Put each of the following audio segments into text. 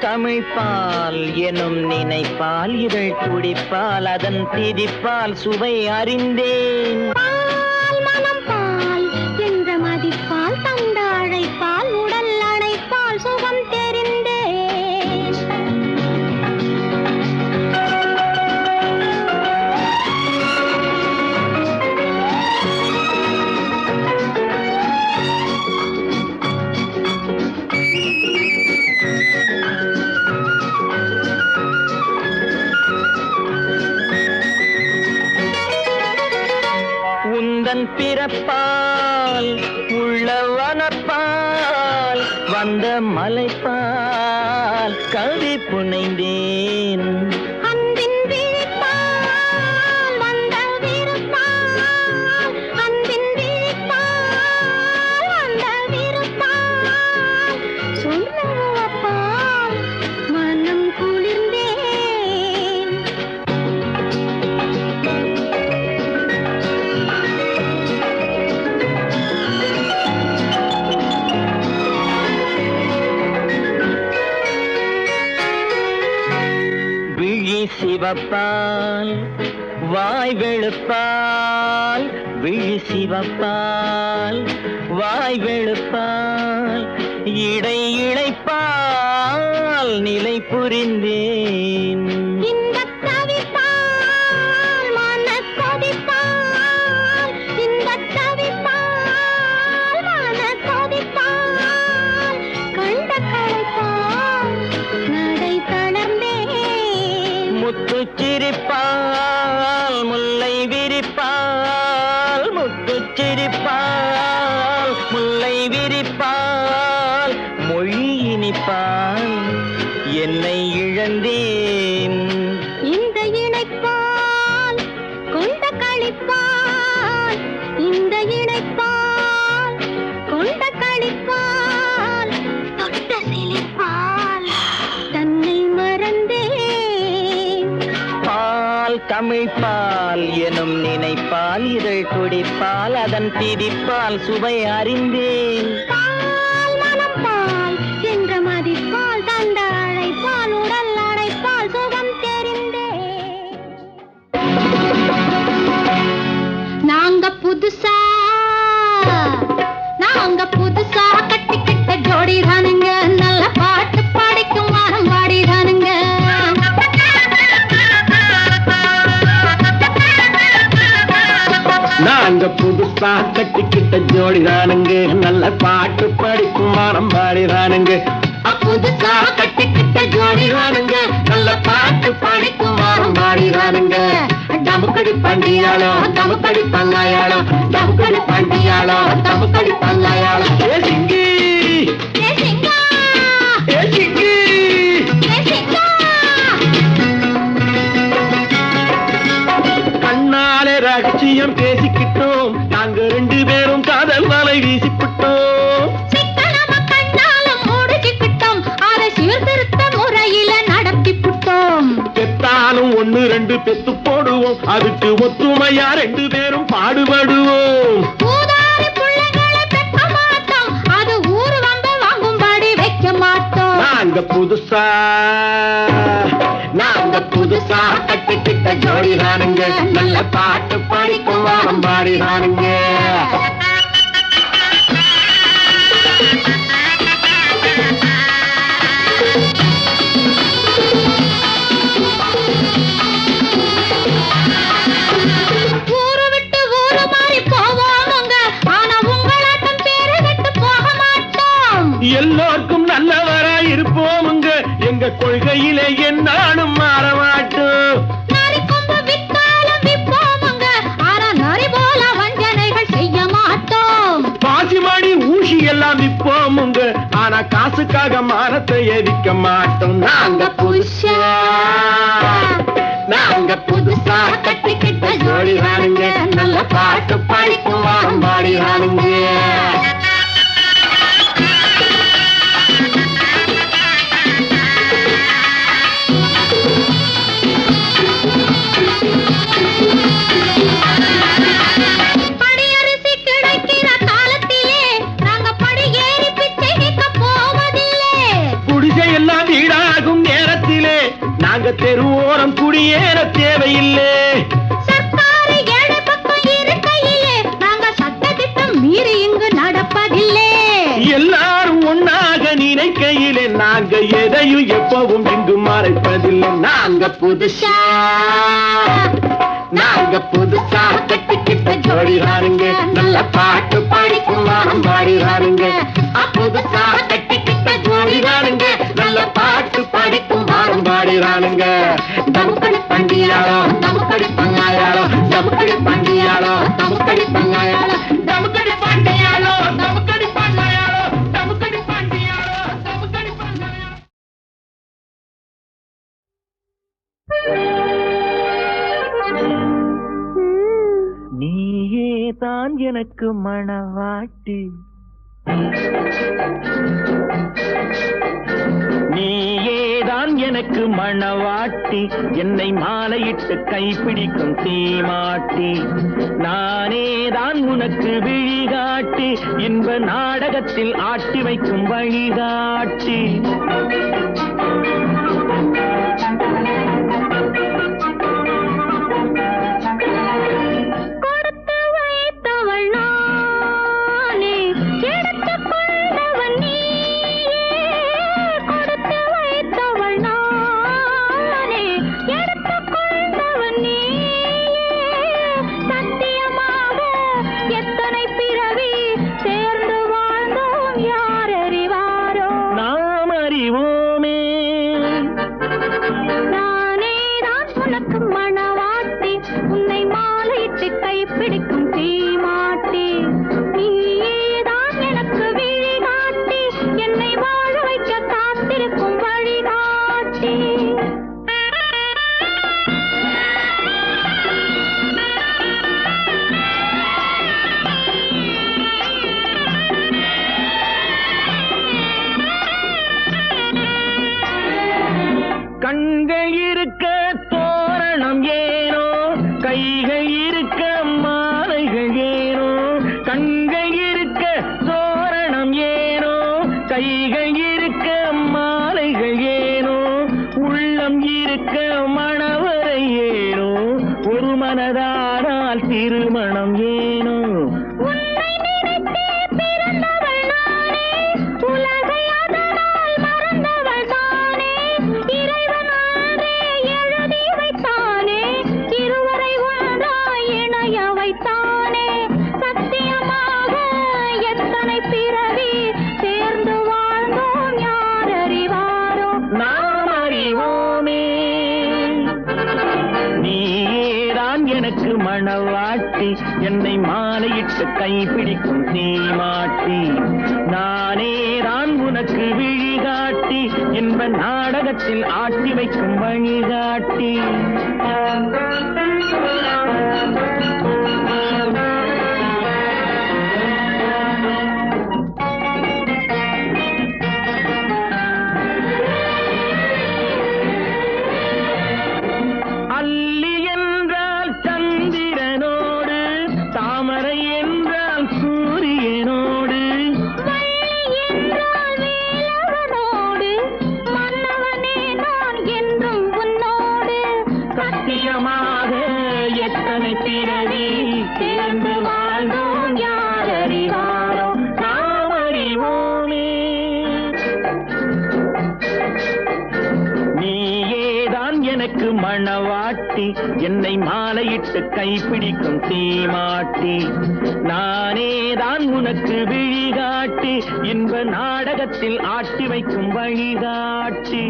தமிழ்பால் எனும் நினைப்பால் இதழ் துடிப்பால் அதன் திதிப்பால் சுவை அறிந்தேன். பால் மனம் பால் என்ற மதிப்பால் தந்த அழைப்பால் உடல் அணைப்பால் சுகம் தெரிந்தேன். உந்தன் பிறப்பால் உள்ளவனப்பால் வந்த மலைப்பால் கவி புனைந்தேன். அன்பின் விழிப்பால் வந்த விருப்பால் அன்பின் விழிப்பால் வந்த விருப்பால் சொல்லப்பால் மனம் குளிர்ந்தேன். விழி சிவப்பால் வாய் வெளுப்பால் விழி சிவப்பால் வாய் வெளுப்பால் இடை இழைப்பால் நிலை புரிந்தேன். இன்பத் தவிப்பால் மனக் கொதிப்பால் இன்பத் தவிப்பால் மனக் கொதிப்பால் கண்ட களைப்பால் நடை தளர்ந்தேன். முத்துச் சிரிப்பால் முல்லை விரிப்பால் முத்துச் சிரிப்பால் முல்லை விரிப்பால் மொழி இனிப்பால் என்னை இழந்தேன். இந்த இணைப்பால் கொண்ட களிப்பால் இந்த இணைப்பால் கொண்ட களிப்பால் தொட்ட சிலிப்பால் தன்னை மறந்தேன். பால் தமிழ்பால் எனும் நினைப்பால் இதழ் துடிப்பால் அதன் திதிப்பால் சுவை அறிந்தேன். பால் மனம் பால் என்ற மதிப்பால் தந்த அழைப்பால் உடல் அணைப்பால் சுகம் தெரிந்தேன். நாங்க புதுசா கட்டிக்கிட்ட ஜோடி தானுங்க. நல்ல பாட்டு பாடிக்கும் மரம் பாடி தானுங்க. நாங்க புதுசா கட்டிக்கிட்ட ஜோடிதானுங்க. நல்ல பாட்டு படிக்கும் மரம் பாடிதானுங்க. புதுசா கட்டிக்கிட்ட ஜோடிதானுங்க. நல்ல பாட்டு படிக்கும் மரம் பாடிதானுங்க. டமுக்கடி பண்டியாளோ டமுக்கடி பங்காயாளோ டமுக்கடி பண்டியாளோ டமுக்கடி பங்காயாளோ. ஏ சிங்கி ஏ சிங்கா ஏ சிங்கி ஏ சிங்கா கண்ணாலே ரகசியம் பேசிக்கிட்டோம். நாங்க ரெண்டு பேரும் காதல் வலை வீசிக்கிட்டோம். சிக்கனமா கண்ணால முடிச்சுக்கிட்டோம். அதை சீர்திருத்த முறையில நடத்திப்புட்டோம். பெத்தாலும் ஒண்ணு ரெண்டு பெத்து போடுவோம். அதுக்கு ஒத்துமையா ரெண்டு பேரும் பாடுபடுவோம். ஊதாரி பிள்ளைகளை பெக்க மாட்டோம். அது ஊரு வந்து வாங்கும்படி வைக்க மாட்டோம். நாங்க புதுசா கட்டிக்கிட்ட ஜோடிதானுங்க. நல்ல பாட்டு படிக்கும் வாரம் பாடிதானுங்க. ஊரு விட்டு ஊரு மாறி போவோமுங்க. ஆனா உங்களாட்டம் பேரு விட்டு போக மாட்டோம். எல்லோருக்கும் நல்லவரா இருப்போமுங்க. எங்க கொள்கையிலே என்னாலும் மாற மாட்டோம். நரி கொம்பு வித்தாலும் விப்போமுங்க. ஆனா நரி போல வஞ்சனைகள் செய்ய மாட்டோம். பாசிமாடி ஊசி எல்லாம் விப்போமுங்க. ஆனா காசுக்காக மானத்தை எதிக்க மாட்டோம். நாங்க புதுசா கட்டிக்கிட்ட ஜோடிதானுங்க. நல்ல பாட்டு படிக்கும் வாரம் பாடிதானுங்க. படியரிசி கிடைக்கிற காலத்திலே நாங்க படி ஏறி பிச்சை கேட்க போவதில்லை. குடிசை எல்லாம் வீடா எதையும் எப்பவும் இங்கு மறைப்பதில்லை. நாங்க புதுசா கட்டிக்கிட்ட ஜோடிதானுங்க, நல்ல பாட்டு பாடிக்கும் வாரம் பாடிதானுங்க. புதுசா கட்டிக்கிட்ட ஜோடிதானுங்க, நல்ல பாட்டு பாடிக்கும் வாரம் பாடிதானுங்க. தமுக்கடி பண்டியாளோ தமுக்கடி பங்காயாளோ, தமுக்கடி பண்டியாளோ தமுக்கடி பங்காயாளோ, தமுக்கடி பண்டியாளோ தமுக்கடி பங்காயாளோ, தமுக்கடி பண்டியாளோ தமுக்கடி பங்காயாளோ. நீயே தான் எனக்கு மணவாட்டி, நீயேதான் எனக்கு மணவாட்டி, என்னை மாலையிட்டு கைப்பிடிக்கும் தீமாட்டி. நானேதான் உனக்கு விழிகாட்டி, இன்ப நாடகத்தில் ஆட்டி வைக்கும் வழிகாட்டி. கண்கள் இருக்க தோரணம் ஏனோ, கைகள் இருக்க மாலைகள் ஏனோ. கண்கள் இருக்க தோரணம் ஏனோ, கைகள் இருக்க மாலைகள் ஏனோ. உள்ளம் இருக்க மணவரை ஏனோ, ஒரு மனதானால் திருமணம் ஏனோ. எனக்கு மணவாட்டி, என்னை மாலையிட்டு கைப்பிடிக்கும் தீமாட்டி. நானேதான் உனக்கு விழிகாட்டி, இன்ப நாடகத்தில் ஆட்டி வைக்கும் வழிகாட்டி. எத்தனை பிறவி சேர்ந்து வாழ்ந்தோம் யார் அறிவாரோ, நாம் அறிவோமே. நீயேதான் எனக்கு மணவாட்டி, என்னை மாலையிட்டு கைப்பிடிக்கும் தீமாட்டி. நானேதான் உனக்கு விழிகாட்டி, இன்ப நாடகத்தில் ஆட்டி வைக்கும் வழிகாட்டி.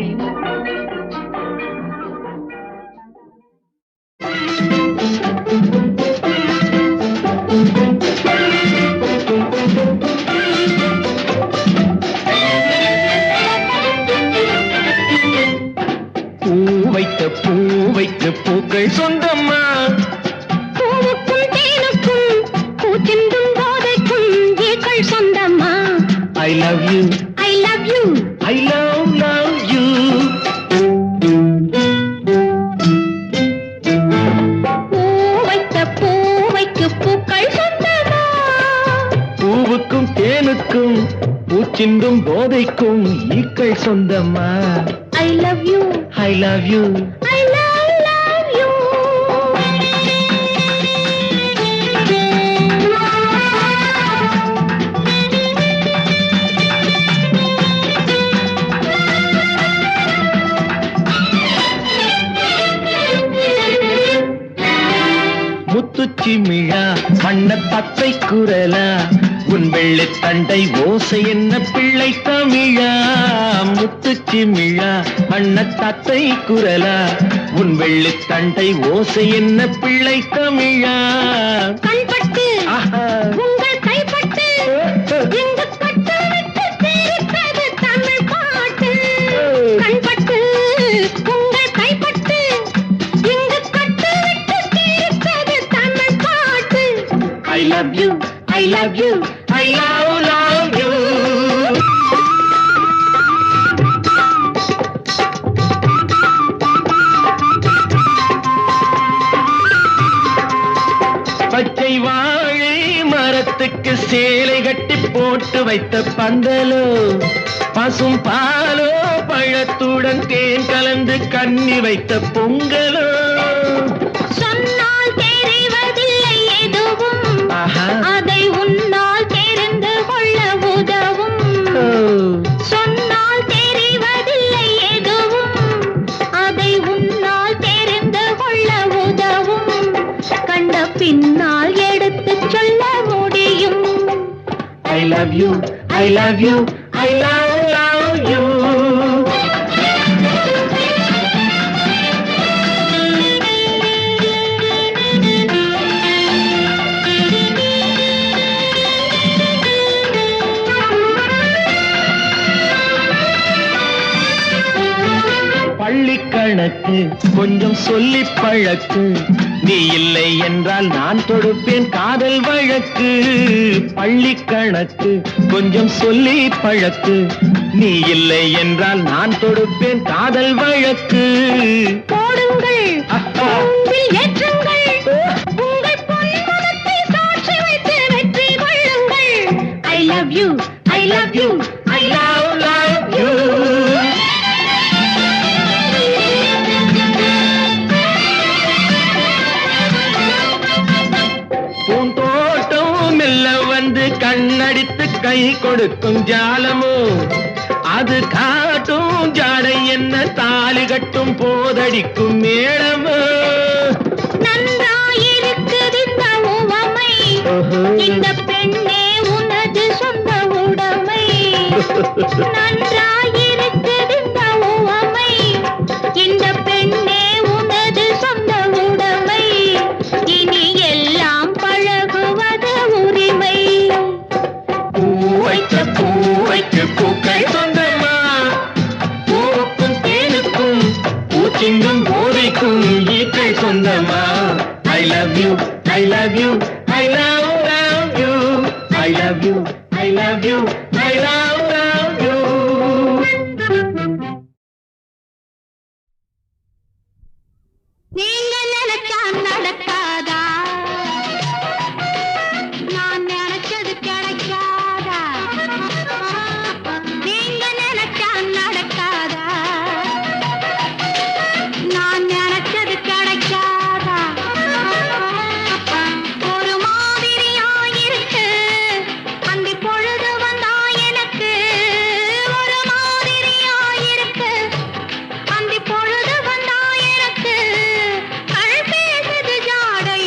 பூவைக்கு பூக்கள் சொந்தம்மா, பூவுக்கும் தேனுக்கும் பூச்சிந்தும் போதைக்கும் ஈக்கள் சொந்தம்மா. I love you, I love you, I love you. பூவைக்கு பூக்கள் சொந்தம்மா, பூவுக்கும் தேனுக்கும் பூச்சிந்தும் போதைக்கும் ஈக்கள் சொந்தம்மா. I love you, I love you, I love you. முத்துச்சிமிழா வண்ண தத்தை குரலா உன் வெள்ளை தண்டை ஓசை என்ன பிள்ளை தமிழா முத்துச்சிமிழா வண்ண தத்தை குரலா உன் வெள்ளை தண்டை ஓசை என்ன பிள்ளை தமிழா கண்பட்டு உங்கள் கைப்பட்டு இங்கு கட்டு விட்டு சிரிப்பது தமிழ் பாட்டு கண்பட்டு உங்கள் கைப்பட்டு இங்கு கட்டு விட்டு சிரிப்பது தமிழ் பாட்டு I love you, I love you, I love you. பச்சை வாழை மரத்துக்கு சேலை கட்டி போட்டு வைத்த பந்தலோ பசும் பாலோ பழத்துடன் தேன் கலந்து கண்ணி வைத்த பொங்கலோ சொன்னால் தெரிவதில்லை எதுவும் அதை உன்னால் தெரிந்து கொள்ள உதவும் சொன்னால் தெரிவதில்லை எதுவும் அதை உன்னால் தெரிந்து கொள்ள உதவும் கண்ட பின்னால் எடுத்துச் சொல்ல முடியும் I love you, I love you, I love you. பள்ளி கணக்கு கொஞ்சம் சொல்லி பழக்கு நீ இல்லை என்றால் நான் தொடுப்பேன் காதல் வழக்கு பள்ளி கணக்கு கொஞ்சம் சொல்லி பழக்கு நீ இல்லை என்றால் நான் தொடுப்பேன் காதல் வழக்கு போடுங்கள் மூங்கில் ஏற்றுங்கள் உங்கள் பொன்மனத்தை சாட்சி வைத்து வெற்றி கொள்ளுங்கள் I love you, I love you, I love you. பூந்தோட்டம் மெல்ல வந்து கண்ணடித்து கை கொடுக்கும் ஜாலமோ அது காட்டும் ஜாடை என்ன தாலி கட்டும் போதடிக்கும் மேளமோ நன்றாயிருக்குது இந்த உவமை இந்த பெண்ணே உனது சொந்த உடைமை நன்றாயிருக்குது இந்த உவமை இந்த பெண்ணே உனது சொந்த உடைமை இனி எல்லாம் பழகுவது உரிமை பூவைக்கு பூக்கள் சொந்தமா பூவுக்கும் தேனுக்கும் பூச்சிங்கும் போதைக்கும் ஈக்கள் சொந்தமா I love you, I love you, I love you, I love you, I love you, I love you. நீங்க நினைச்சா நடக்காதா நான் நினைச்சது கிடைக்காதா நீங்க நினைச்சா நடக்காதா நான் நினைச்சது கிடைக்காதா ஒரு மாதிரியாயிருக்கு அந்த பொழுது வந்தா எனக்கு ஒரு மாதிரியாயிருக்கு அந்த பொழுது வந்தா எனக்கு கண் பேசுது ஜாடை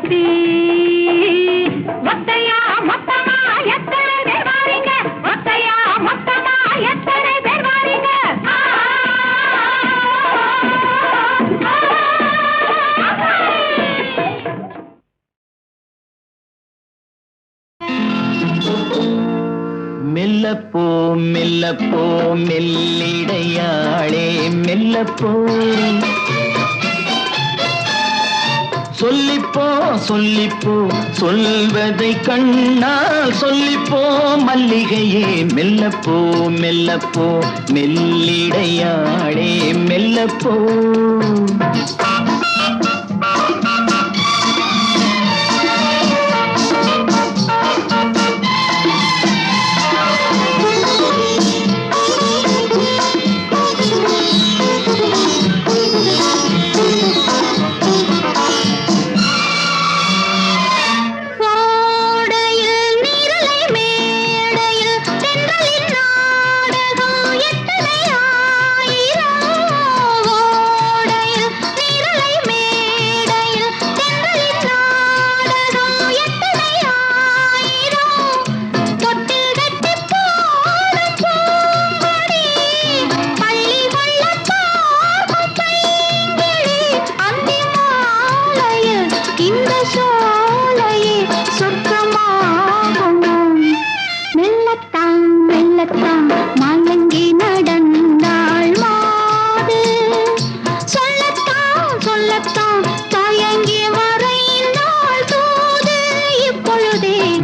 புத்தி ஒத்தையா மொத்தமா எத்தனை பேர் வாரீங்க ஒத்தையா மொத்தமா எத்தனை பேர் வாரீங்க மெல்லப்போ மெல்லப்போ மெல்லிடையாளே மெல்லப்போ சொல்லிப்போ சொல்லிப்போ சொல்வதை கண்ணால் சொல்லிப்போ மல்லிகையே மெல்லப்போ மெல்லப்போ மெல்லிடையாளே மெல்லப்போ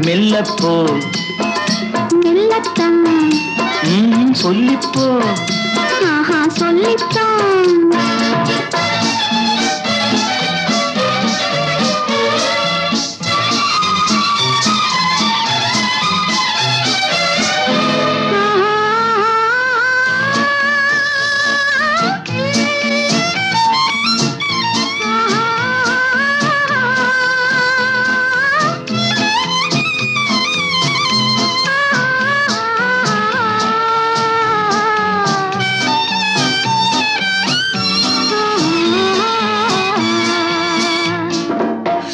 மெல்லப்போ மெல்லத்தான் சொல்லிப்போ ஆஹா சொல்லித்தான்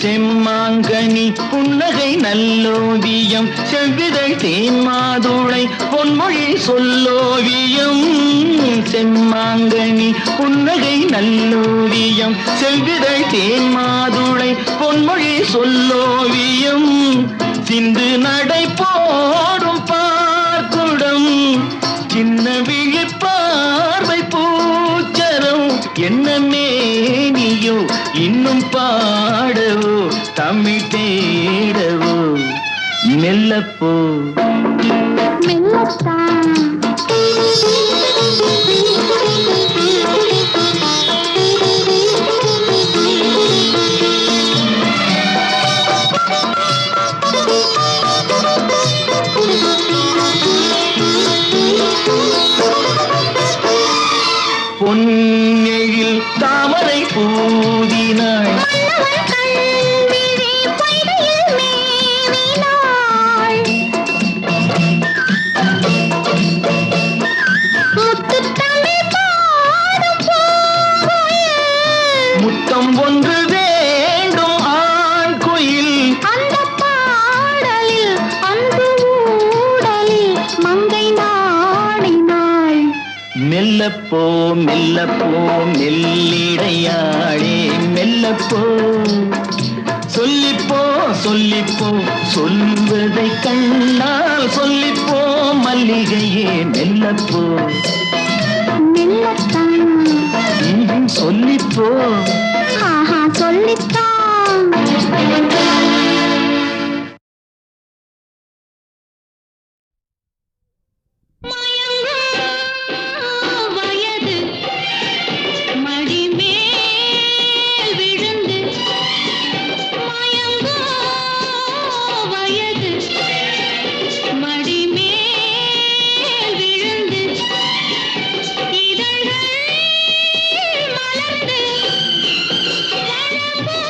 செம்மாங்கனி புன்னகை நல்லோவியம் செவ்விதழ் தேன்மாதுளை பொன்மொழி சொல்லோவியம் செம்மாங்கனி புன்னகை நல்லோவியம் செவ்விதழ் தேன்மாதுளை பொன்மொழி சொல்லோவியம் சிந்து நடை போடும் பார்க்குடம் சின்ன விழி பார்வை பூச்சரம் என்ன மேனியோ இன்னும் பாடவோ தமிழ் தேடவோ மெல்லப்போ மெல்லத்தான் பொன்னெழில் தாமரை பூதினாள் முத்தம் ஒன்று வேண்டும் ஆண் குயில் அந்த பாடலில் அன்பு ஊடலில் மங்கை நாடினாள் மெல்லப்போ மெல்லப்போ மெல்லிடையாளே மெல்லப்போ சொல்லிப்போ சொல்லிப்போ சொல்வதை கண்ணால் சொல்லிப்போ மல்லிகையே மெல்லப்போ மெல்லத்தான் சொல்லிப்போ ஆஹா சொல்லித்தான் வயது மடிமேல் விழுந்து மயங்கோ வயது மடிமேல் விழுந்து இதழ்கள் மலர்ந்து வளர்ந்தோ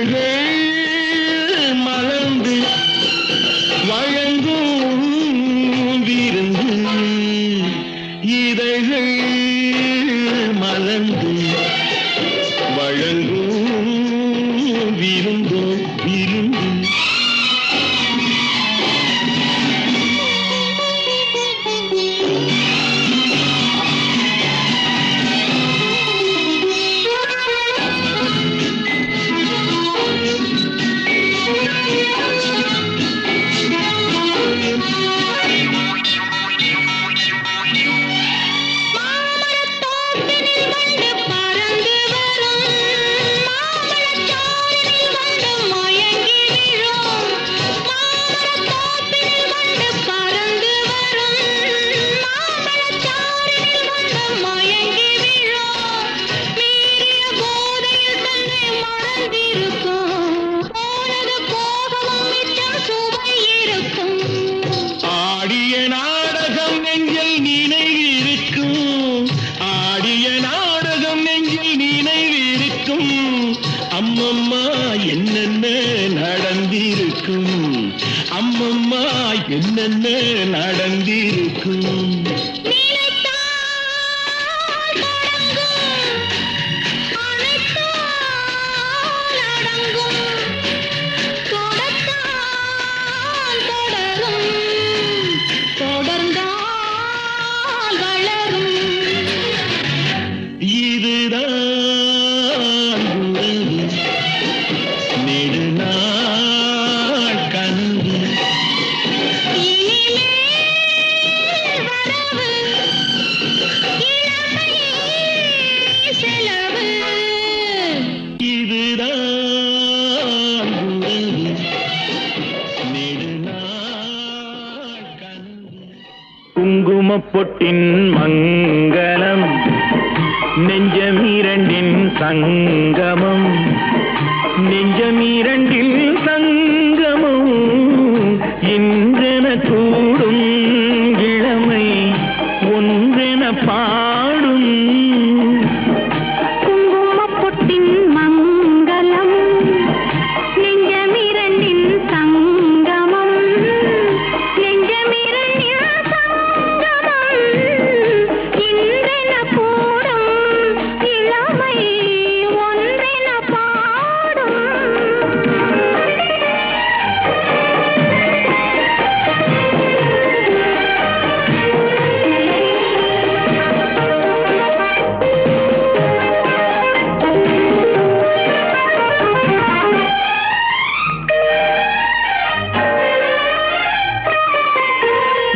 இதழ்கள் மலர்ந்து வழங்கும் விருந்து இதழ்கள் மலர்ந்து வழங்கும் விருந்தோ விருந்து அம்மம்மா என்னென்ன நடந்திருக்கும் அம்மம்மா என்னென்ன நடந்திருக்கும் குங்குமப்பொட்டின் மங்களம் நெஞ்சமிரண்டின் சங்கமம் நெஞ்சமிரண்டில் சங்கமம் இன்றென கூடும் இளமை ஒன்றென பாடும் குங்குமப்பொட்டின் மங்களம் நெஞ்சமிரண்டின் சங்கமம் நெஞ்சமிரண்டில் சங்கமம் இன்றென கூடும் இளமை ஒன்றென பாடும்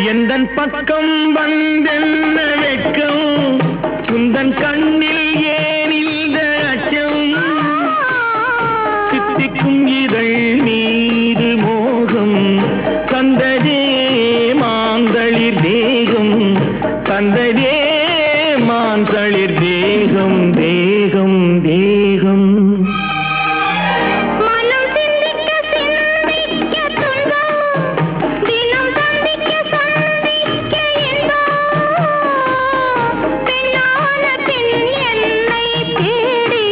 எந்தன் பக்கம் வந்தென்ன வெட்கம் குந்தன் கண்ணில் ஏனில் அச்சம் சித்திக்கும் இதழ் மீது மோகம் தந்ததே மாந்தளிர் தேகம் தந்ததே மாந்தளிர் தேகம் தேகம் தேகம் மனம் சிந்திக்க சிந்திக்க துன்பம் தினம் சந்திக்க சந்திக்க இன்பம் பெண்ணான பெண் என்னை தேடி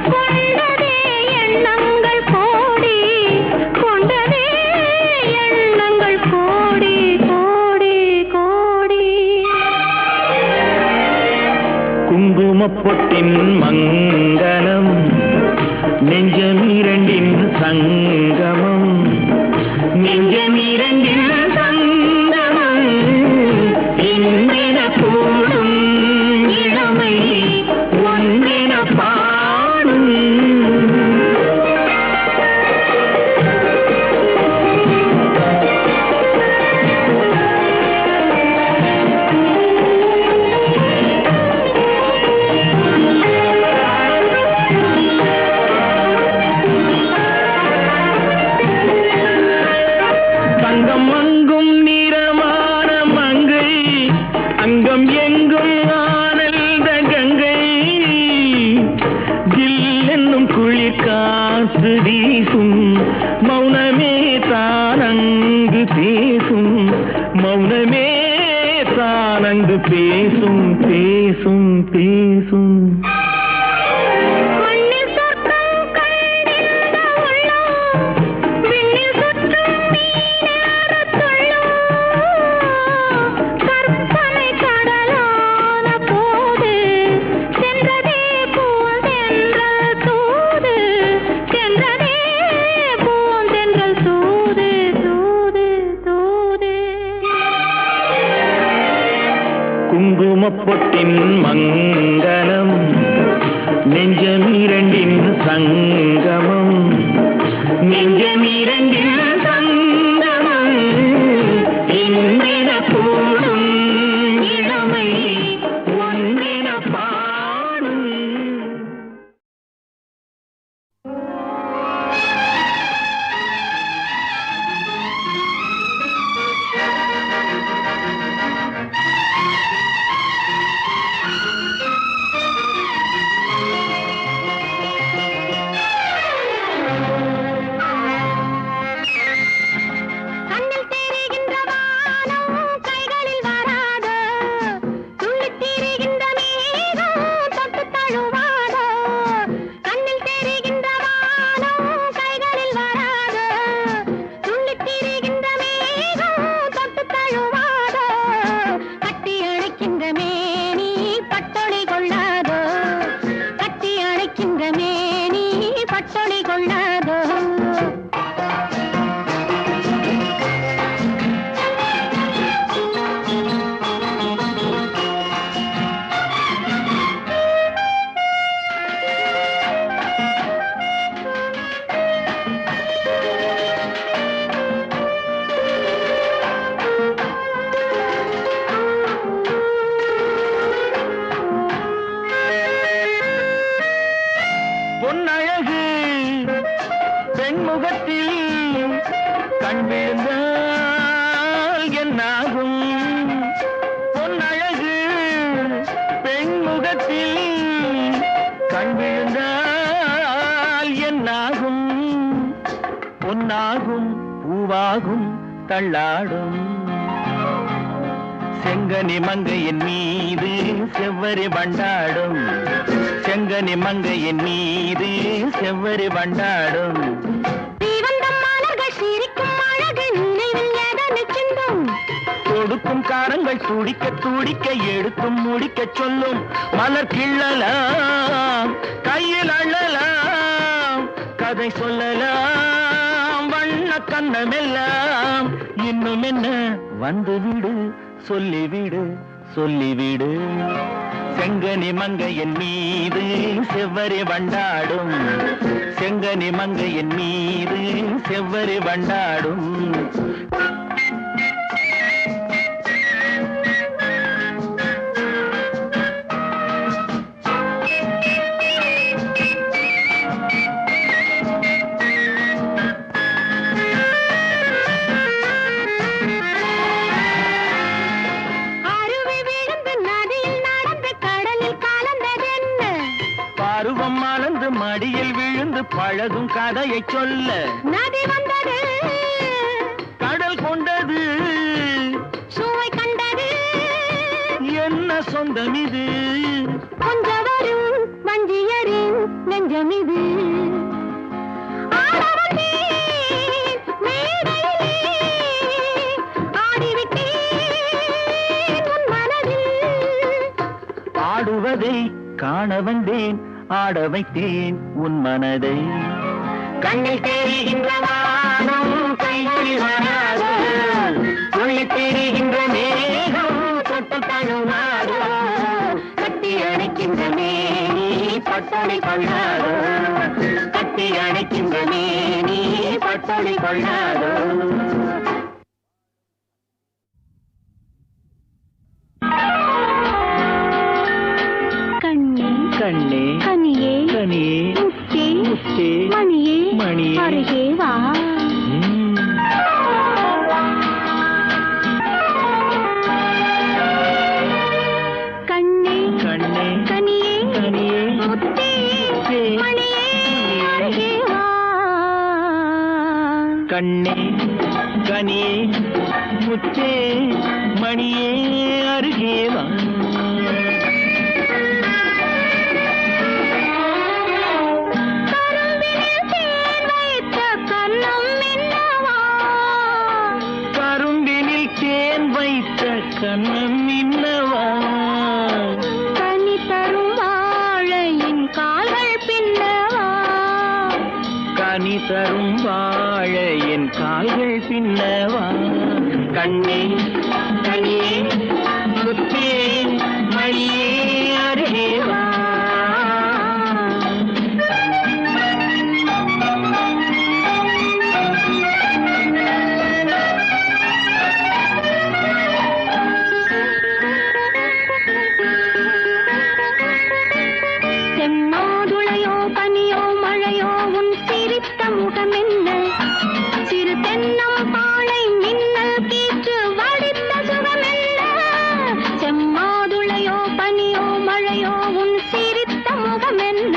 கொண்டதே எண்ணங்கள் கோடி கொண்டதே எண்ணங்கள் கோடி கோடி கோடி குங்குமப்பொட்டின் மங்களம் நெஞ்சமிரண்டின் சங்கமம் நெஞ்சமிரண்டின் சங்கமம் இன்றென கூடும் இளமை ஒன்றென பாடும் தங்கம் அங்கும் நிறமான மங்கை அங்கம் எங்கும் ஆனந்த கங்கை ஜில் என்னும் குளிர் காற்று வீசும் மௌனமே தானங்கு பேசும் மௌனமே தானங்கு பேசும் பேசும் பேசும் மண்ணில் சொர்க்கம் கண்டில்லையே பொட்டின் மங்களம் நெஞ்சமிரண்டின் சங்கமம் நெஞ்சமிரண்டின் சங்கமம் இந்திர கூடும் இளமை ஒன்றின பாடும். பொன்னழகு பெண்முகத்தில் கண் விழுந்தால் என்னாகும்? பொன்னழகு பெண்முகத்தில் கண் விழுந்தால் என்னாகும்? பொன்னாகும் பூவாகும் தள்ளாடும் செங்கனி மங்கையின் மீது செவ்வரி வண்டாடும் செங்கனி மங்கையின் மீது செவ்வரி வண்டாடும். கொடுக்கும் காரங்கள் துடிக்க துடிக்க எடுத்தும் முடிக்க சொல்லும் மலர் கிள்ளலாம் கையில் அள்ளலாம் கதை சொல்லலாம் வண்ண கண்ணமெல்லாம் இன்னும் என்ன வந்து விடு சொல்லிவிடு சொல்லிவிடு. செங்கனி மங்கையின் மீது செவ்வரி வண்டாடும் செங்கனி மங்கையின் மீது செவ்வரி வண்டாடும். பருவம் மலர்ந்து மடியில் விழுந்து பழகும் கதையை சொல்ல நதி வந்தது கடல் கொண்டது சுவை கண்டது என்ன சொந்தம் இது கொஞ்சம் வரும் வஞ்சியரின் நெஞ்சம் இது. ஆடுவதை காண வந்தேன் ஆட வைத்தேன் உன் மனதை. கண்ணில் தெரிகின்ற வானம் கைகளில் வராது உள்ளே தெரிகின்ற மேகம் தொட்டு தழுவாது கட்டி அணைக்கின்ற மேனி பட்டொளி கொள்ளாது கட்டி அணைக்கின்ற மேனி பட்டொளி கொள்ளாது. கண்ணே கனியே கனியே முத்தே முத்தே மணியே மணியே அருகே வா. கண்ணே கண்ணே கனியே கனியே முத்தே மணியே அருகே வா. கண்ணே கனியே முத்தே மணியே அருகே வா. கண்ணம் இன்னவா கனி தரும் வாழையின் கால்கள் பின்னவா கனி தரும் வாழையின் கால்கள் பின்னவா. கண்ணே கனியே முத்தே மணியே அருகே வா. செம்மாதுளையோ பனியோ மழையோ உன் சிரித்த முகமென்ன சிறு தென்னம் பாளை மின்னல் கீற்று வடித்த சுகமென்ன செம்மாதுளையோ பனியோ மழையோ உன் சிரித்த முகமென்ன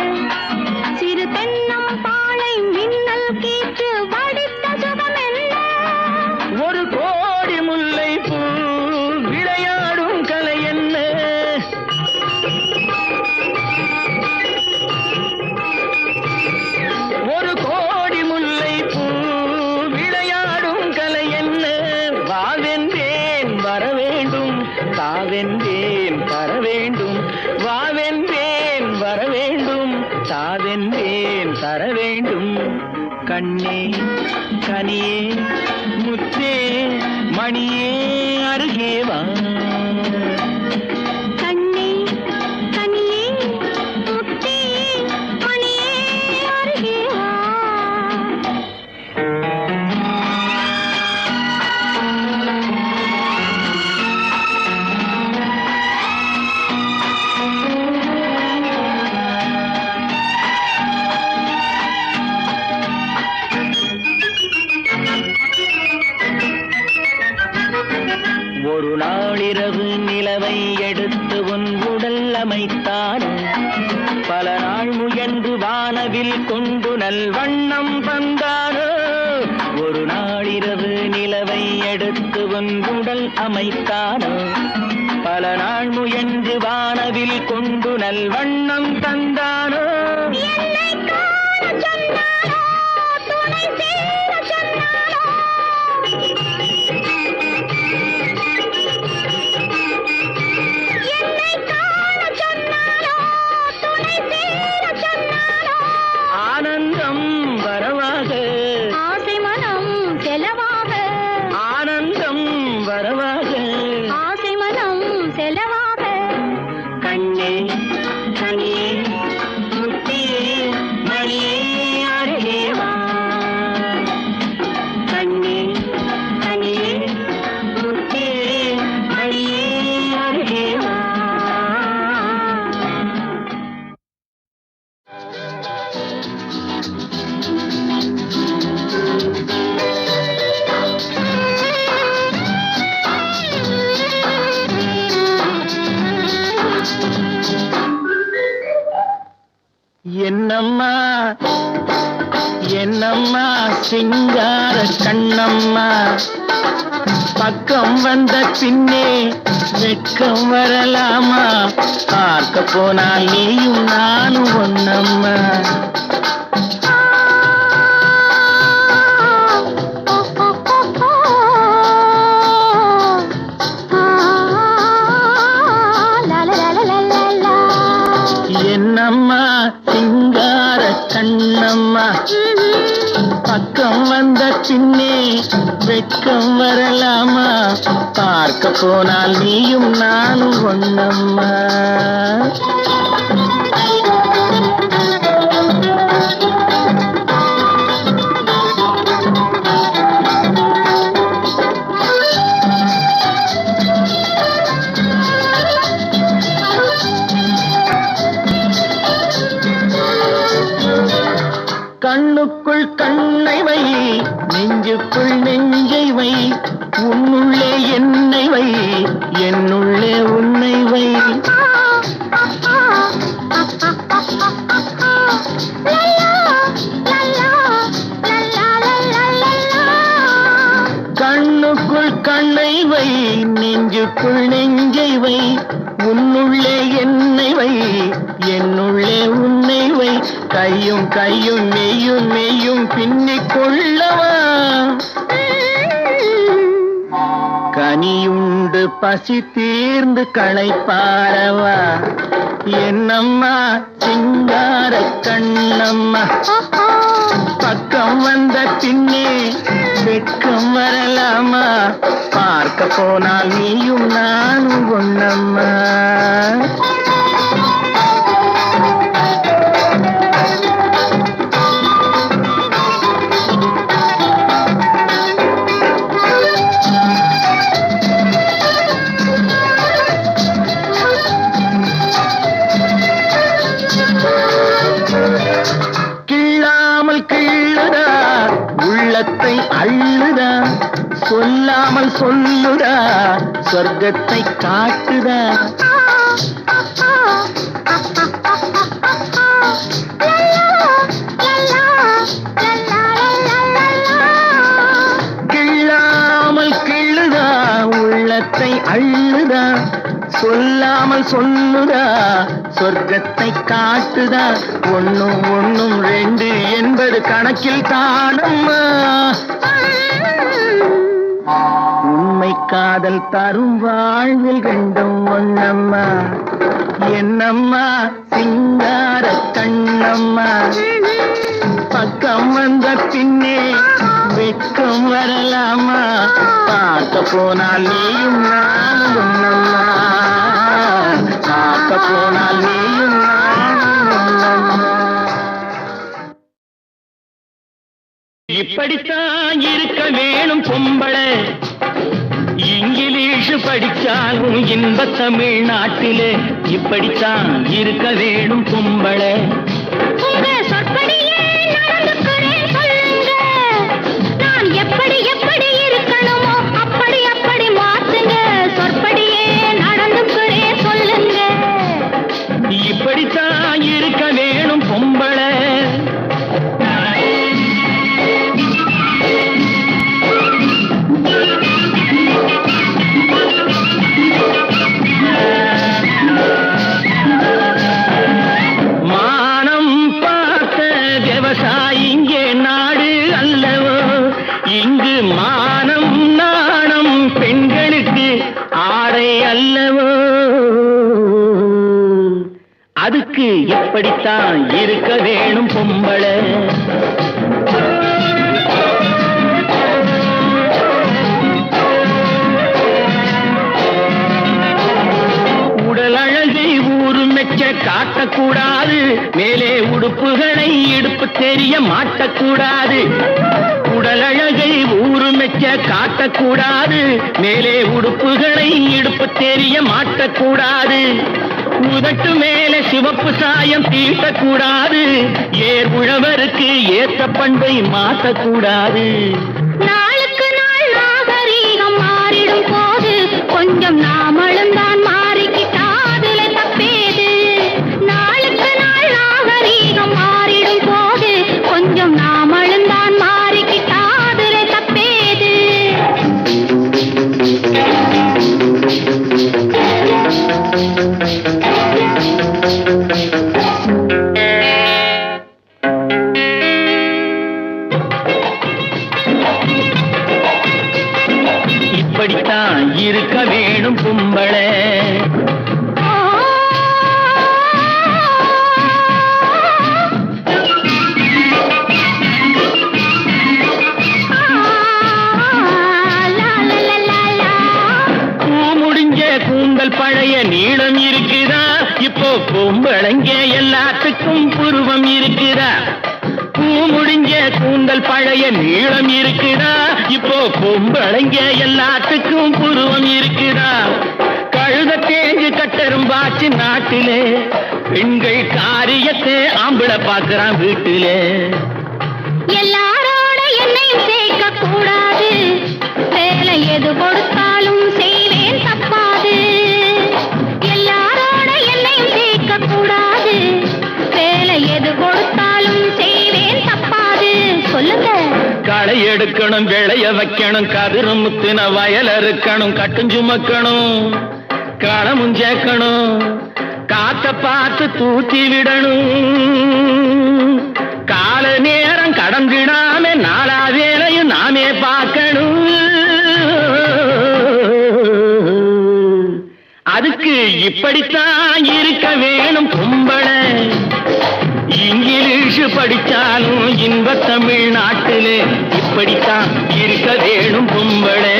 சிறு தென்னம் பாளை மின்னல் கீற்று வடித்த சுகமென்ன ஒரு கோடி முல்லை பூ விளையாடும் கலை என்ன? ஒரு கோடி முல்லை பூ விளையாடும் கலை என்ன? வாவென்றேன் வர வேண்டும், தாவென்றேன் தர வேண்டும். வாவென்றேன் வர வேண்டும், தாவென்றேன் தர வேண்டும். கண்ணே கனியே முத்தே மணியே அருகே வா. கண்ணே கனியே முத்தே மணியே அருகே வா. ஒரு நாளிரவு நிலவை எடுத்து உன் உடல் அமைத்தான். பல நாள் முயன்று வானவில் கொண்டு நல்வண்ணம் தந்தானோ. ஒரு நாளிரவு நிலவை எடுத்து உன் உடல் அமைத்தானோ. பல நாள் முயன்று வானவில் கொண்டு நல்வண்ணம் தந்தானோ. என்னை காண சொன்னானோ துணை சேர சொன்னானோ என்னை காண சொன்னானோ துணை சேர சொன்னானோ ஆனந்தம் வரவாக, ஆசை மனம் செலவாக ஆனந்தம் வரவாக. ஆசை மனம் செலவாக கண்ணே கனியே முத்தியே மணியே அருகே வா. கண்ணே கனியே முத்தியே மணியே அருகே வா. என்னம்மா என்னம்மா சிங்கார கண்ணம்மா, பக்கம் வந்த பின்னே வெட்கம் வரலாமா? பார்க்க போனால் நீயும் நானும் ஒன்னம்மா. என்னம்மா சிங்கார கண்ணம்மா, பக்கம் வந்த பின்னே வெட்கம் வரலாமா? பார்க்க போனால் நீயும் நானும் ஒன்னம்மா. கண்ணுக்குள் கண்ணை வை, நெஞ்சுக்குள் நெஞ்சை வை, உன்னுள்ளே என்னை வை, என்னுள்ளே உன்னை வை. கண்ணுக்குள் கண்ணை வை, நெஞ்சுக்குள் நெஞ்சை வை, உன்னுள்ளே என்னை வை, என்னுள்ளே உன்னை வை. கையும் கையும் மெய்யும் மெய்யும் பின்னிக் கொள்ளவா? கனியுண்டு பசி தீர்ந்து களைப்பாரவா? என்னம்மா சிங்கார கண்ணம்மா, பக்கம் வந்த பின்னே வெட்கம் வரலாமா? பார்க்க பார்க்க போனால் நீயும் நானும் ஒண்ணம்மா. உள்ளத்தை அள்ளுதா, சொல்லாமல் சொல்லுதா, சொர்க்கத்தை காட்டுதா. கிள்ளாமல் கிள்ளுதா, உள்ளத்தை அள்ளுதா, சொல்லாமல் சொல்லுதா, சொர்க்கத்தை காட்டுதா. ஒண்ணும் ஒண்ணும் ரெண்டு என்பது கணக்கில் தானம்மா. உண்மை காதல் தரும் வாழ்வில் ரெண்டும் ஒண்ணம்மா. என்னம்மா சிங்கார கண்ணம்மா. பக்கம் வந்த பின்னே வெட்கம் வரலாமா. பார்க்க போனால் நீயும் நானும் ஒண்ணம்மா. பார்க்க போனால் நீயும் நானும் ஒண்ணம்மா. இப்படித்தான் இருக்க வேணும் பொம்பளை. இங்கிலீஷ் படிச்சாலும் இன்ப தமிழ்நாட்டிலே இப்படித்தான் இருக்க வேணும் பொம்பளை. எப்படி எப்படி இருக்கணுமோ அப்படி அப்படி மாத்துங்க. சொற்படியே நடந்துக்கிறேன் சொல்லுங்க. இப்படித்தான் இருக்க வேணும் பொம்பளை. மானம் பார்த்த விவசாயி இங்கே நாடு அல்லவோ. இங்கு மானம் நாணம் பெண்களுக்கு ஆடை அல்லவோ. அதுக்கு எப்படித்தான் இருக்க வேணும் பொம்பளை. உடல் அழகை ஊரு மெச்ச காட்டக்கூடாது. மேலே உடுப்புகளை இடுப்பு தெரிய மாட்டக்கூடாது. உடல் அழகை ஊரு மெச்ச காட்டக்கூடாது. மேலே உடுப்புகளை இடுப்பு தெரிய மாட்டக்கூடாது. உதட்டு மேலே சிவப்பு சாயம் தீட்டக்கூடாது. ஏர் உழவருக்கு ஏற்ற பண்பை மாற்றக்கூடாது. நாளுக்கு நாள் நாகரீகம் மாறிடும் போது கொஞ்சம் நாமளும் தான் மாறிக்கிட்டாதுல தப்பேது. நாளுக்கு நாள் நாகரீகம் மாறிடும் போது கொஞ்சம் நாமளும் தான் மாறிக்கிட்டாதுல தப்பேது. இப்படித்தான் இருக்க வேணும் பொம்பளை. முடிஞ்ச கூந்தல் பழைய நீளம் இருக்குதா. இப்போ பொம்பளைங்க எல்லாத்துக்கும் புருவம் இருக்குதா. முடிஞ்ச கூந்தல் பழைய நீளம் இருக்குதா. இப்போ பொம்பளைங்க எல்லாத்துக்கும் புருவம் இருக்குதா. கழுத தேஞ்சு கட்டரும்பாச்சு நாட்டிலே. பெண்கள் காரியத்தை ஆம்பளை பார்க்கிறான் வீட்டிலே. எல்லாரோட என்னையும் சேர்க்க கூடாது. வேலை எது கொடுத்தாலும் செய்வேன் தப்பாது. எல்லாரோட என்னையும் சேர்க்க கூடாது. வேலை எது கொடுத்தாலும் செய்வேன் தப்பாது. சொல்லுங்க. களை எடுக்கணும், விளைய வைக்கணும், கதிரு முத்தின வயல் அறுக்கணும், கட்டுஞ்சுமக்கணும், களமும் சேர்க்கணும், காத்த பார்த்து தூத்தி விடணும். கால நேரம் கடந்திடாம நாளா வேலையும் நாமே பார்க்கணும். அதுக்கு இப்படித்தான் இருக்க வேணும் பொம்பளை. இங்கிலீஷ் படிச்சாலும் இன்ப தமிழ்நாட்டிலே இப்படித்தான் இருக்க வேணும் பொம்பளை,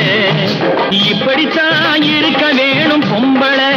இப்படித்தான் இருக்க வேணும் பொம்பளை.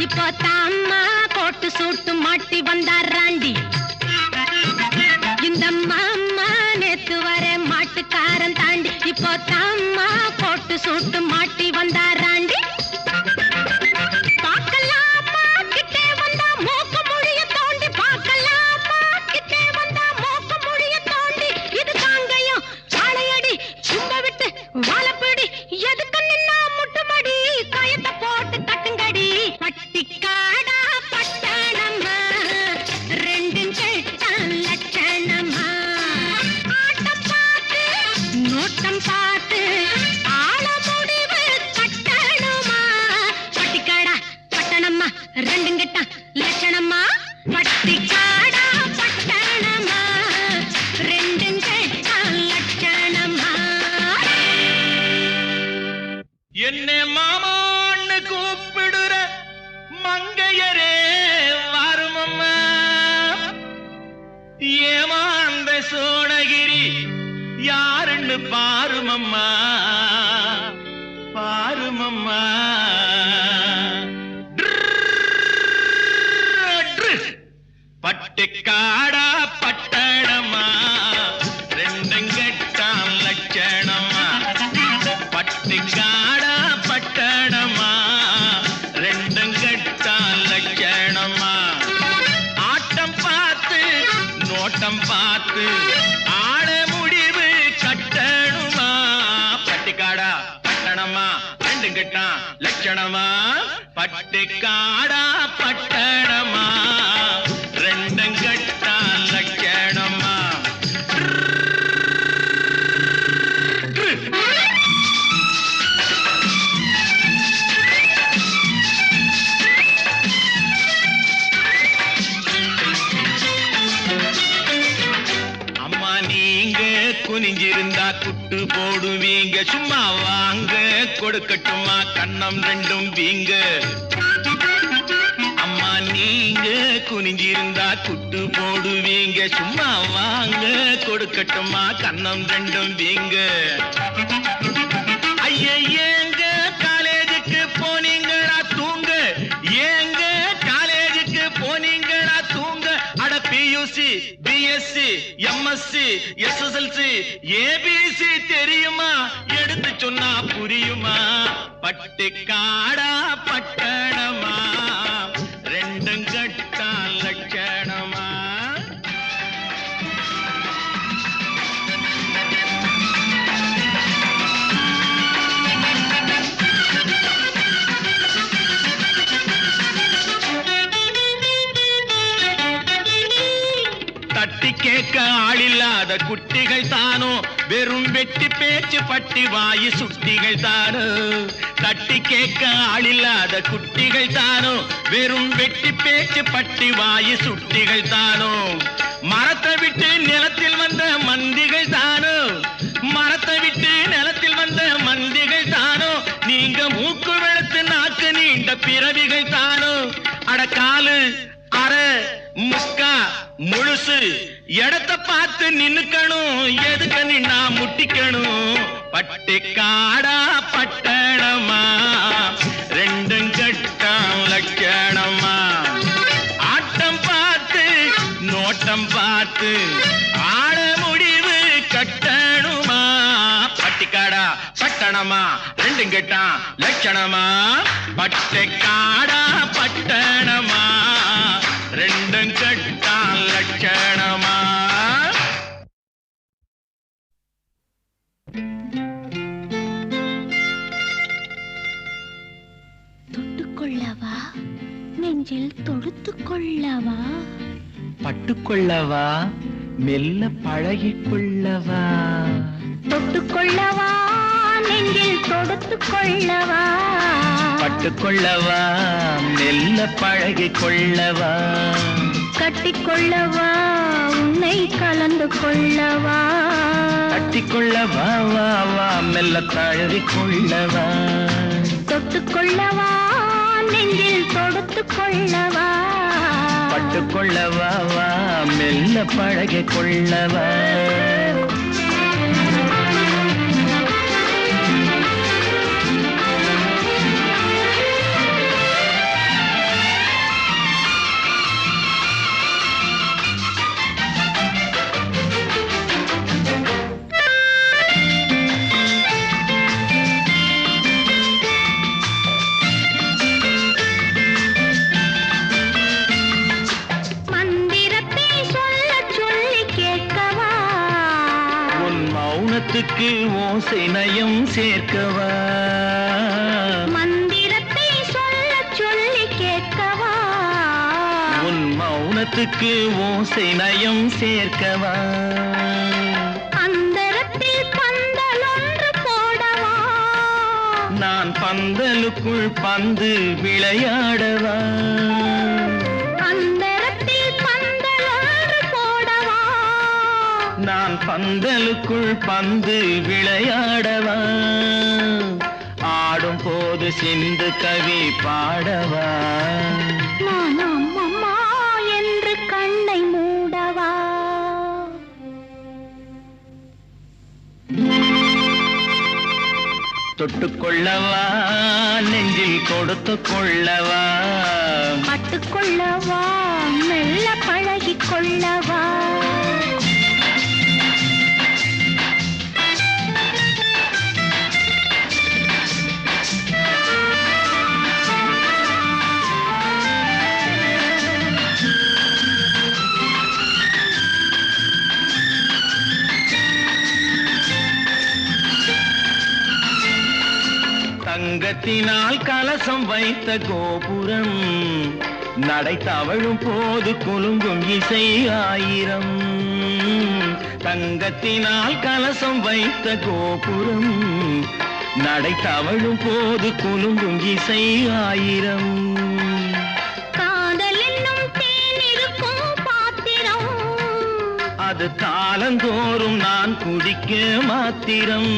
இப்போ தாம்மா போட்டு சூட்டு மாட்டி வந்தாராண்டி. இந்த மாமா நேத்து வர மாட்டுக்காரன் தாண்டி, இப்போ தாம்மா போட்டு சூட்டு மாட்டி வந்தாராண்டி. பார்க்கலாமா கிட்டே வந்தா மூக்க முடிய தோண்டி, பார்க்கலாமா கிட்டே வந்தா மூக்க முடிய தோண்டி. இது காங்கையும் சாளையடி சும்ப விட்டு வாழப்பிடி, எதுக்கு நின்னா முட்டுமடி கயத்தை போட்டு தட்டுங்கடி. பட்டிக்காடா பட்டணமா ரெண்டும் கேட்டான் லட்சணமா, ஆட்டம் பார்த்து நோட்டம் பார்த்து ஆள முடிவு கட்டணுமா. பட்டிக்காடா பட்டணமா ரெண்டும் கேட்டான் லட்சணமா, பட்டிக்காடா பட்டணமா ரெண்டும் கேட்டான் லட்சணமா. என்ன மாமான்னு கூப்பிடுற மங்கையரே வருமம்மா, ஏமாந்த சோழகிரி யாருன்னு பாருமம்மா, பாருமம்மா. பட்டிக்காடா பட்டணமா ரெண்டும் கெட்டான் லட்சணமா, பட்டிக்காடா பட்டணமா ரெண்டும் கெட்டான் லட்சணமா. ஆட்டம் பார்த்து நோட்டம் பார்த்து ஆட முடிவு கட்டணுமா. பட்டிக்காடா பட்டணமா ரெண்டும் கெட்டான் லட்சணமா, பட்டிக்காடா பட்டணமா ரெண்டும் கெட்டான் லட்சணமா. அம்மா நீங்க குனிஞ்சிருந்தா குட்டு போடுவீங்க, சும்மா வாங்க கொடுக்கட்டுமா கண்ணம் ரெண்டும் வீங்க. அம்மா நீங்க குனிஞ்சிருந்தா குட்டு போடுவீங்க, சும்மா வாங்க கொடுக்கட்டுமா கண்ணம் ரெண்டும் வீங்க. ஐயா ஏங்க காலேஜுக்கு போனீங்களா தூங்க, ஏங்க காலேஜுக்கு போனீங்களா தூங்க. அட PUC BSc MSc SSLC ABC தெரியுமா, எடுத்து சொன்னா புரியுமா. பட்டிக்காடா பட்டணமா ரெண்டும் கெட்டான் லட்சணமா. தட்டி கேட்க ஆளில்லாத குட்டிகள் தானோ, வெறும் வெட்டி பேச்சு பட்டி வாயு சுட்டிகள் தானோ. தட்டி கேட்க ஆளில்லாத குட்டிகள் தானோ, வெறும் வெட்டி பேச்சு பட்டி வாயு சுட்டிகள் தானோ. மரத்தை விட்டு நிலத்தில் வந்த மந்திகள் தானோ, மரத்தை விட்டு நிலத்தில் வந்த மந்திகள் தானோ. நீங்க மூக்கு வெளுத்து நாக்கு நீண்ட பிறவிகள் தானோ. அட காலு அரை முழுசு இடத்தை பார்த்து நின்னுக்கணும், எதுக்கு நின்னா முட்டிக்கணும். பட்டிக்காடா பட்டணமா ரெண்டும் கட்டம் லட்சணமா. ஆட்டம் பார்த்து நோட்டம் பார்த்து ஆட முடிவு கட்டணுமா. பட்டிக்காடா பட்டணமா ரெண்டும் கட்டம் லட்சணமா. பட்டிக்காடா பட்டணமா ரெண்டும் கட்டம் லட்சணமா. தொட்டுக்கொள்ளவா நெஞ்சில் தொடுத்துக்கொள்ளவா. பட்டுக்கொள்ளவா மெல்ல பழகிக்கொள்ளவா. தொட்டுக்கொள்ளவா நெஞ்சில் தொடுத்துக்கொள்ளவா. பட்டுக்கொள்ளவா மெல்ல பழகிக்கொள்ளவா. கட்டிக்கொள்ளவா உன்னை கலந்து கொள்ளவா. கட்டிக்கொள்ளவா வா வா மெல்ல பழகிக்கொள்ளவா. தொட்டுக்கொள்ளவா நெஞ்சில் தொடுத்துக்கொள்ளவா. பட்டுக்கொள்ளவா வா மெல்ல பழகிக்கொள்ளவா. மௌனத்துக்கு ஓசை நயம் சேர்க்கவா. மந்திரத்தை சொல்ல சொல்லி கேட்கவா. உன் மௌனத்துக்கு ஓசை நயம் சேர்க்கவா. அந்தரத்தில் பந்தல் ஒன்று போடவா. நான் பந்தலுக்குள் பந்து விளையாடவா. நான் பந்தலுக்குள் பந்து விளையாடவா. ஆடும் போது சிந்து கவி பாடவா. நான் அம்மம்மா என்று கண்ணை மூடவா. தொட்டுக்கொள்ளவா நெஞ்சில் கொடுத்து கொள்ளவா. பட்டுக்கொள்ளவா மெல்ல பழகிக்கொள்ளவா. தங்கத்தினால் கலசம் வைத்த கோபுரம் நடை தவழும் போது குலுங்கும் இசை ஆயிரம். தங்கத்தினால் கலசம் வைத்த கோபுரம் நடை தவழும் போது குலுங்கும் இசை ஆயிரம். காதல் என்னும் தேனிருக்கும் பாத்திரம் அது காலந்தோறும் நான் குடிக்க மாத்திரம்.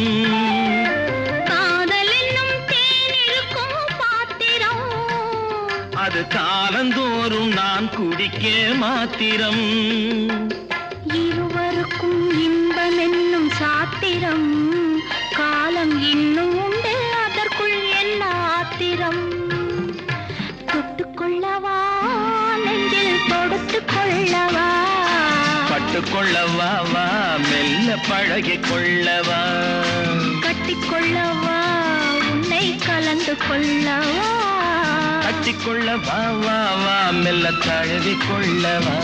அது காலந்தோறும் நான் குடிக்க மாத்திரம். இருவருக்கும் இன்பம் என்னும் சாத்திரம். காலம் இன்னும் உண்டு அதற்குள் என்ன ஆத்திரம். தொட்டுக்கொள்ளவா நெஞ்சில் தொடுத்துக்கொள்ளவா. பட்டுக்கொள்ளவா வா மெல்ல பழகிக்கொள்ளவா. கட்டிக்கொள்ளவா உன்னை கலந்து கொள்ளவா. கட்டிக்கொள்ளவா வா வா மெல்ல தழுவிக்கொள்ளவா.